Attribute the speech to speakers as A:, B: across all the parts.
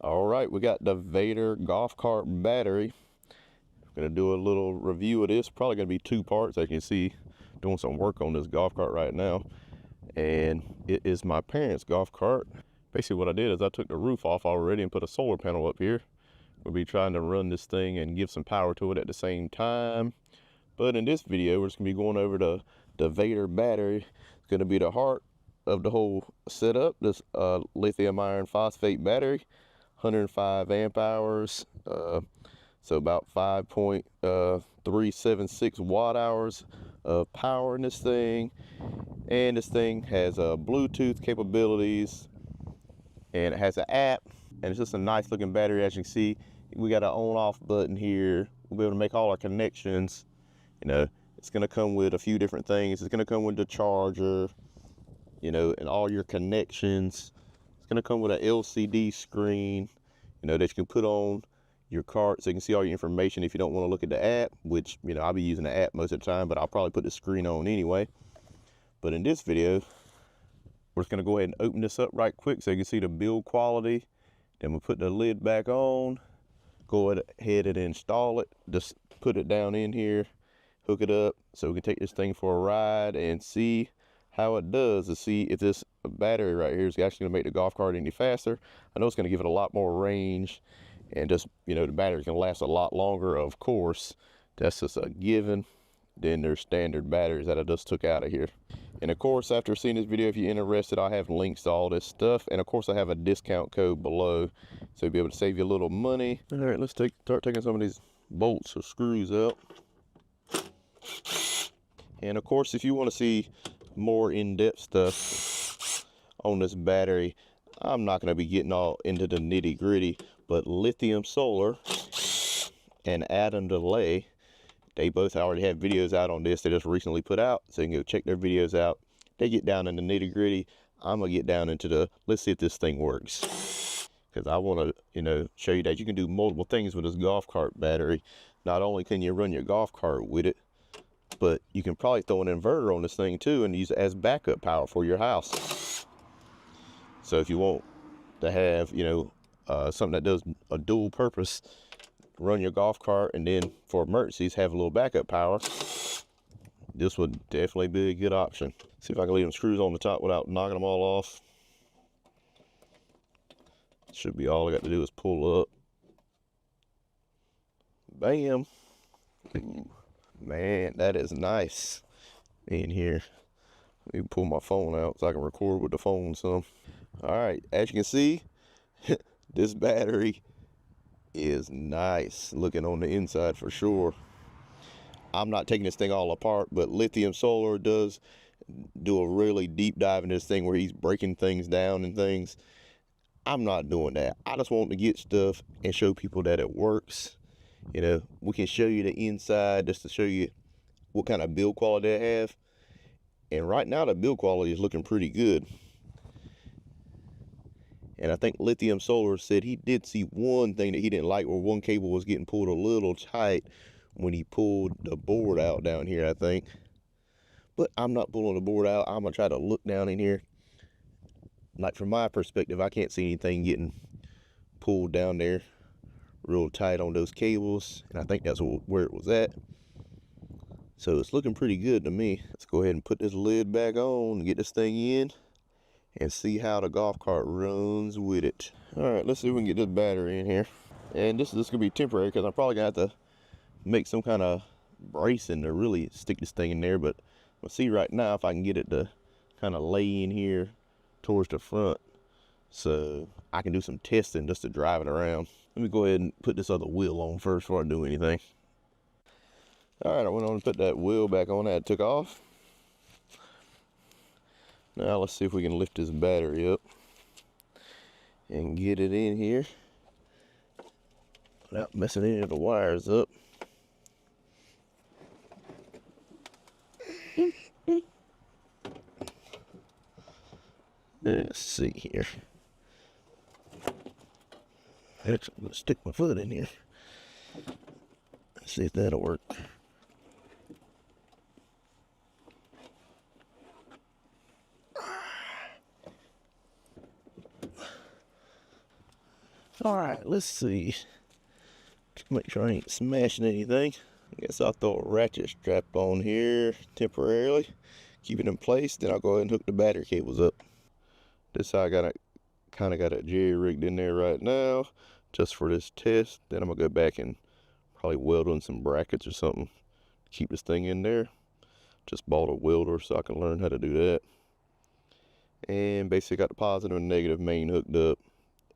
A: All right, we got the Vatrer golf cart battery. I'm gonna do a little review of this. Probably gonna be two parts. As you can see, doing some work on this golf cart right now. And it is my parents' golf cart. Basically what I did is I took the roof off already and put a solar panel up here. We'll be trying to run this thing and give some power to it at the same time. But in this video, we're just gonna be going over the Vatrer battery. It's gonna be the heart of the whole setup. This lithium iron phosphate battery, 105 amp hours, so about 5.376 watt hours of power in this thing. And this thing has Bluetooth capabilities, and it has an app, and it's just a nice looking battery. As you can see, we got an on off button here. We'll be able to make all our connections. You know, it's going to come with a few different things. It's going to come with the charger, you know, and all your connections. It's going to come with an LCD screen, you know, that you can put on your cart so you can see all your information if you don't want to look at the app, which, you know, I'll be using the app most of the time, but I'll probably put the screen on anyway. But in this video, we're just going to go ahead and open this up right quick so you can see the build quality. Then we'll put the lid back on, go ahead and install it. Just put it down in here, hook it up so we can take this thing for a ride and see how it does, to see if this battery right here is actually going to make the golf cart any faster. I know it's going to give it a lot more range, and just, you know, the battery's going to last a lot longer, of course. That's just a given. Then there's standard batteries that I just took out of here. And of course, after seeing this video, if you're interested, I have links to all this stuff. And of course, I have a discount code below, so you'll be able to save you a little money. All right, let's start taking some of these bolts or screws out. And of course, if you want to see more in-depth stuff on this battery, I'm not going to be getting all into the nitty-gritty, but Lithium Solar and Atom Delay, they both already have videos out on this. They just recently put out, so you can go check their videos out. They get down in the nitty-gritty. I'm gonna get down into the, let's see if this thing works, because I want to, you know, show you that you can do multiple things with this golf cart battery. Not only can you run your golf cart with it, but you can probably throw an inverter on this thing too and use it as backup power for your house. So if you want to have, you know, something that does a dual purpose, run your golf cart, and then for emergencies have a little backup power, this would definitely be a good option. See if I can leave them screws on the top without knocking them all off. Should be all I got to do is pull up. Bam. Ooh, man, that is nice in here. Let me pull my phone out so I can record with the phone some. All right, as you can see, this battery is nice looking on the inside for sure. I'm not taking this thing all apart, but Lithium Solar does do a really deep dive in this thing where he's breaking things down and things. I'm not doing that. I just want to get stuff and show people that it works. You know, we can show you the inside just to show you what kind of build quality they have. And right now the build quality is looking pretty good. And I think Lithium Solar said he did see one thing that he didn't like, where one cable was getting pulled a little tight when he pulled the board out down here, I think. But I'm not pulling the board out. I'm going to try to look down in here. Like, from my perspective, I can't see anything getting pulled down there real tight on those cables. And I think that's where it was at. So it's looking pretty good to me. Let's go ahead and put this lid back on and get this thing in and see how the golf cart runs with it. All right, let's see if we can get this battery in here. And this is gonna be temporary because I'm probably gonna have to make some kind of bracing to really stick this thing in there. But we'll see right now if I can get it to kind of lay in here towards the front, so I can do some testing just to drive it around. Let me go ahead and put this other wheel on first before I do anything. All right, I went on and put that wheel back on that I took off. Now let's see if we can lift this battery up and get it in here without messing any of the wires up. Let's see here. Actually, I'm gonna stick my foot in here. Let's see if that'll work. All right, let's see. Make sure I ain't smashing anything. I guess I'll throw a ratchet strap on here temporarily, keep it in place. Then I'll go ahead and hook the battery cables up. This how I got it, kind of got it jerry rigged in there right now, just for this test. Then I'm gonna go back and probably weld on some brackets or something. Keep this thing in there. Just bought a welder so I can learn how to do that. And basically got the positive and negative main hooked up,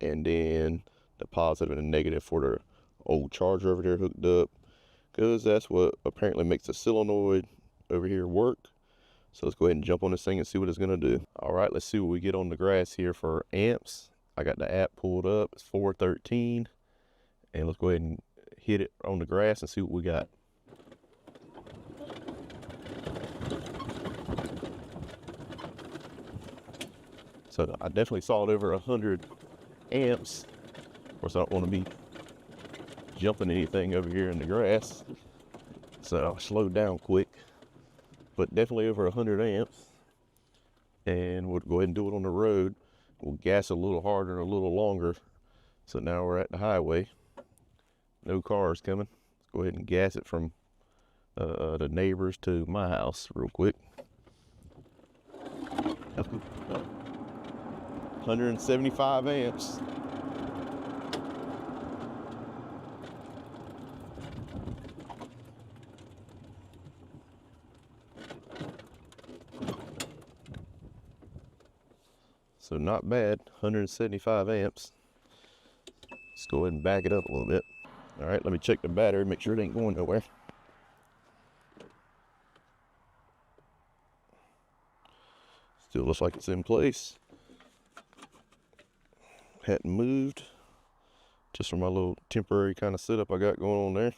A: and then the positive and negative for the old charger over there hooked up, because that's what apparently makes the solenoid over here work. So let's go ahead and jump on this thing and see what it's gonna do. All right, let's see what we get on the grass here for amps. I got the app pulled up, it's 413, and let's go ahead and hit it on the grass and see what we got. So I definitely saw it over 100 amps. Of course, I don't want to be jumping anything over here in the grass, so I'll slow down quick, but definitely over 100 amps. And we'll go ahead and do it on the road. We'll gas a little harder and a little longer. So now we're at the highway. No cars coming. Let's go ahead and gas it from the neighbors to my house real quick. 175 amps. So not bad, 175 amps. Let's go ahead and back it up a little bit. All right, let me check the battery, make sure it ain't going nowhere. Still looks like it's in place. Hadn't moved, just from my little temporary kind of setup I got going on there.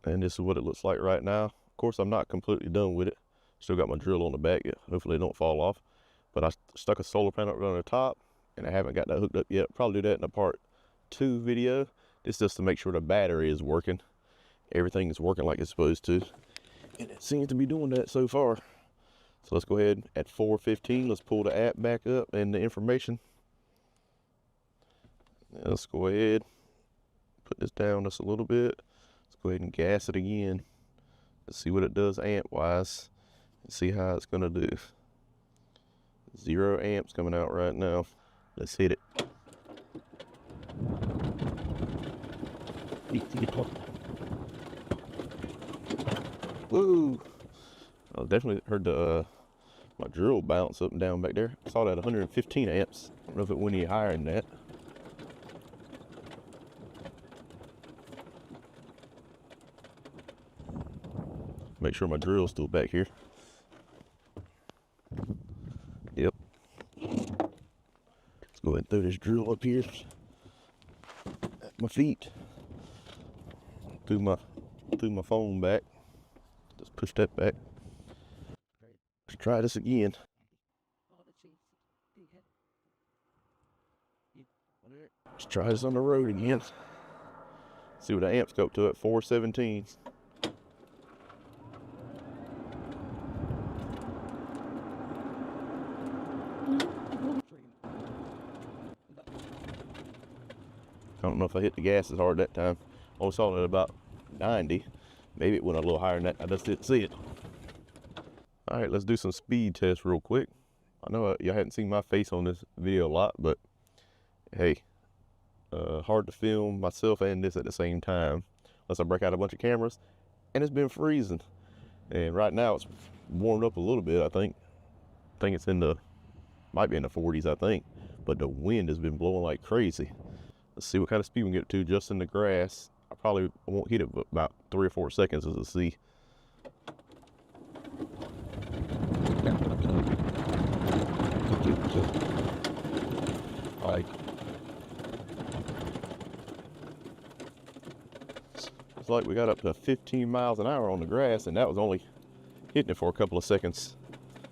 A: And this is what it looks like right now. Of course, I'm not completely done with it. Still got my drill on the back yet. Hopefully it don't fall off. But I stuck a solar panel up on the top, and I haven't got that hooked up yet. Probably do that in a part 2 video. This is just to make sure the battery is working. Everything is working like it's supposed to. And it seems to be doing that so far. So let's go ahead at 4:15. Let's pull the app back up and the information. Now let's go ahead, put this down just a little bit. Let's go ahead and gas it again. Let's see what it does amp wise and see how it's gonna do. 0 amps coming out right now. Let's hit it. Woo! I definitely heard the my drill bounce up and down back there. I saw that 115 amps. I don't know if it went any higher than that. Make sure my drill's still back here. Yep. Let's go ahead and throw this drill up here at my feet. Threw my phone back. Just push that back. Let's try this again. Let's try this on the road again. See what the amps go up to at 417. I don't know if I hit the gas as hard that time. I only saw it at about 90. Maybe it went a little higher than that. I just didn't see it. All right, let's do some speed tests real quick. I know y'all hadn't seen my face on this video a lot, but hey, hard to film myself and this at the same time unless I break out a bunch of cameras. And it's been freezing. And right now it's warmed up a little bit, I think. I think it's might be in the 40s, I think. But the wind has been blowing like crazy. Let's see what kind of speed we can get to just in the grass. I probably won't hit it but about 3 or 4 seconds as a see. Like, it's like we got up to 15 miles an hour on the grass, and that was only hitting it for a couple of seconds.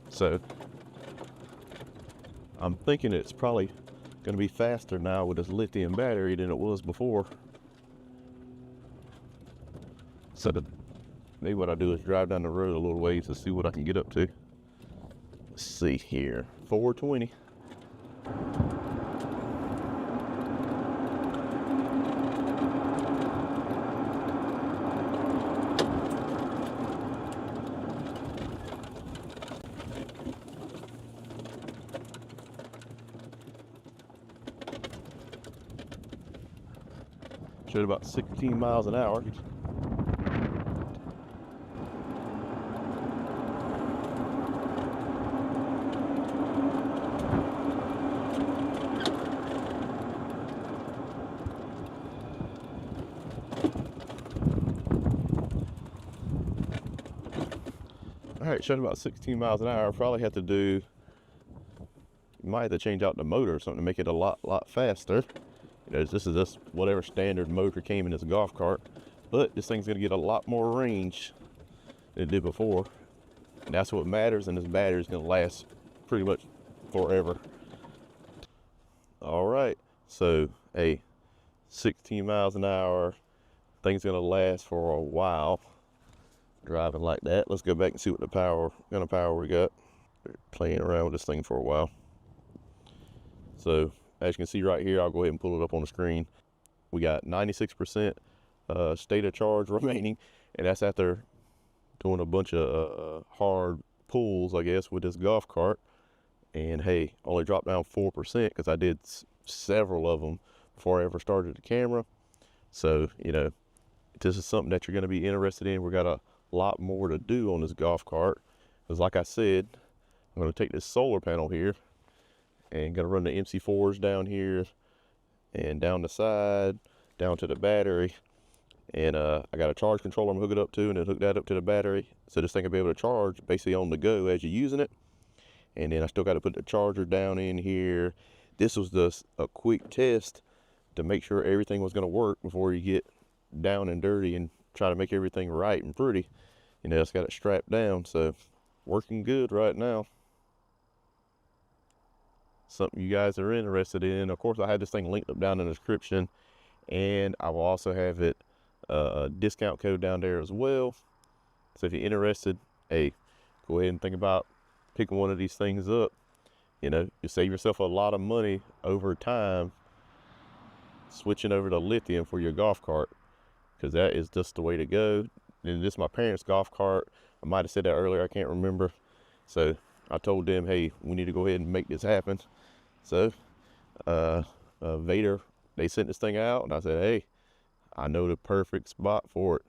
A: So I'm thinking it's probably going to be faster now with this lithium battery than it was before. So maybe what I do is drive down the road a little ways to see what I can get up to. Let's see here, 420. Showed about 16 miles an hour. All right, showed about 16 miles an hour. Probably have to do, you might have to change out the motor or something to make it a lot faster. You know, this is just whatever standard motor came in this golf cart, but this thing's gonna get a lot more range than it did before. And that's what matters, and this battery is gonna last pretty much forever. All right, so hey, 16 miles an hour, thing's gonna last for a while driving like that. Let's go back and see what kind of power we got. Playing around with this thing for a while. So as you can see right here, I'll go ahead and pull it up on the screen. We got 96% state of charge remaining, and that's after doing a bunch of hard pulls, I guess, with this golf cart. And hey, only dropped down 4% because I did several of them before I ever started the camera. So, you know, if this is something that you're going to be interested in, we got a lot more to do on this golf cart. Because like I said, I'm going to take this solar panel here and going to run the MC4s down here and down the side, down to the battery. And I got a charge controller I'm hook it up to, and then hook that up to the battery. So this thing will be able to charge basically on the go as you're using it. And then I still got to put the charger down in here. This was just a quick test to make sure everything was going to work before you get down and dirty and try to make everything right and pretty. You know, it's got it strapped down, so working good right now. Something you guys are interested in. Of course, I have this thing linked up down in the description, and I will also have it a discount code down there as well. So if you're interested, hey, go ahead and think about picking one of these things up. You know, you save yourself a lot of money over time switching over to lithium for your golf cart, because that is just the way to go. And this is my parents' golf cart. I might have said that earlier, I can't remember. So I told them, hey, we need to go ahead and make this happen. So Vatrer, they sent this thing out, and I said, hey, I know the perfect spot for it.